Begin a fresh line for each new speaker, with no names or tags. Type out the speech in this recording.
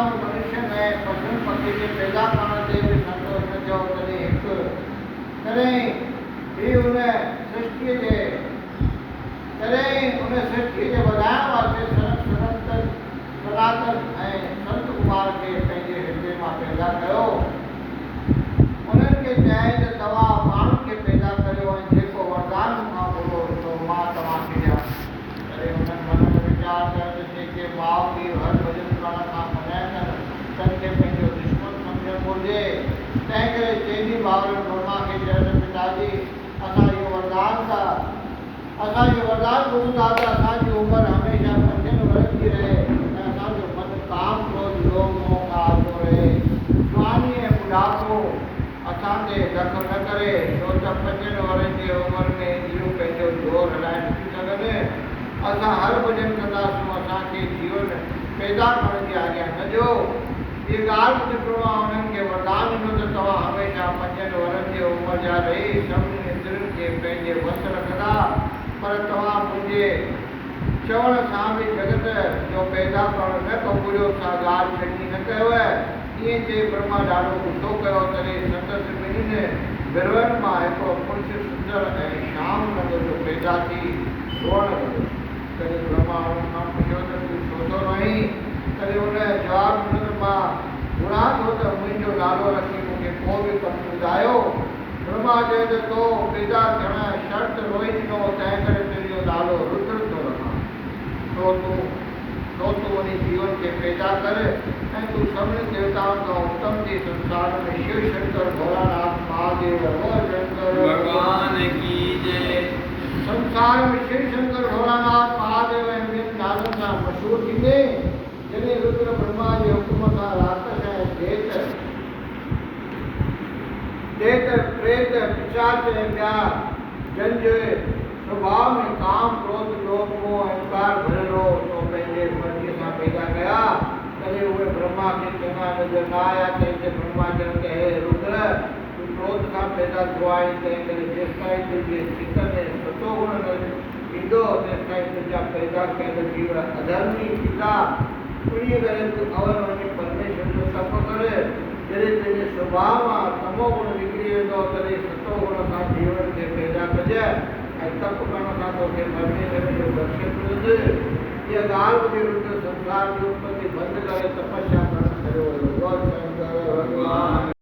में मनुष्य ने पशु पक्षी के पैदा करण से भी संतोष न थियो तॾहिं हिकु तॾहिं ही उन सृष्टि जे वधाइण वास्ते सनातन ऐं संत कुमार खे पंहिंजे हृदय मां पैदा कयो। उन्हनि खे चयाईं त तव्हां माण्हुनि खे पैदा करियो ऐं जेको वरदान मूंखां घुरो सो मां तव्हांखे ॾियां। तॾहिं उन्हनि मन में वीचार कयो त जेके माउ पीउ हर भॼन करण खां मञाइनि तन खे पंहिंजो दुश्मन सम्झणु घुरिजे। तंहिं करे चइनी भाउरनि ब्रह्मा खे चयो पिताजी असां इहो वरदान घुरूं था त असांजी उमिरि हमेशह 5 वर्ष जी रहे ऐं असांजो मन काम क्रोध लोभ मोह खां आज़ो रहे। जवानी ऐं बुढ़ापो असां ते दख़ल न करे छो त 5 वर्षनि जी उमिरि में इहो पंहिंजो ज़ोर हलाए नथी सघनि। असां हर भॼन कंदासीं असांखे जीवन पैदा करण जी आज्ञा न ॾियो। इहा ॻाल्हि ॿुधी उन्हनि खे वरदान ॾिनो त तव्हां हमेशह 5 वर्षनि जी उमिरि जा रही सभिनी इंद्रियुनि खे पंहिंजे वस रखंदा पर तव्हां मुंहिंजे चवण सां बि जगत जो पैदा करणु न क़बूलियो सा ॻाल्हि छॾी न कयो। ईअं चई ब्रह्मा ॾाढो गुस्सो कयो। तॾहिं संदसि ॿिन्हिनि विरवनि मां हिकिड़ो पुरुष सुंदर ऐं श्याम रंग जो पैदा थी रोअण लॻो। तॾहिं ब्रह्मा हुन खां पुछियो त तूं छो थो रोईं? तॾहिं हुन जवाबु ॾिनो त मां घुरां थो त मुंहिंजो नालो रखी मूंखे को बि कमु ॿुधायो। ब्रह्मा चयो त तो पैदा थियण शर्त रोई ॾिनो तंहिं करे तुंहिंजो नालो रुद्र थो रखां। तो तूं वञी जीवन खे पैदा कर ऐं तूं सभिनी देवताउनि खां उत्तम थी संसार में शिव शंकर भोलानाथ महादेव शंकर
भगवान की जय।
संसार में शिव शंकर भोलानाथ महादेव ऐं ॿियनि नालनि सां मशहूरु थींदे। जॾहिं रुद्र ब्रह्मा जे हुकुम सां राक्षस ऐं दैत प्रेत पिशाच ऐं ॿिया जंहिंजे स्वभाव में काम क्रोध लोभ मोह अहंकार भरियल हो सो पंहिंजे मर्ज़ीअ सां पैदा कया। तॾहिं उहे ब्रह्मा खे चङा नज़र न आया। तंहिंते ब्रह्मा चयो त हे रुद्र तूं क्रोध सां पैदा थियो आहीं तंहिं करे जेसिताईं तुंहिंजे चित में सतो गुण न ईंदो तेसिताईं तुंहिंजा पैदा कयल जीव अधर्मी थींदा। उन्हीअ करे तूं अवल वञी परमेश्वर जो तप कर। जॾहिं तुंहिंजे स्वभाव मां तमो गुण निकिरी वेंदो तॾहिं सतो गुण सां जीवन खे पैदा कजे ऐं तप करण सां तोखे परमेश्वर जो दर्शन मिलंदो। इहा ॻाल्हि ॿुधी रुद्र संसार जी उत्पत्ति बंदि करे तपस्या करणु शुरू कयो।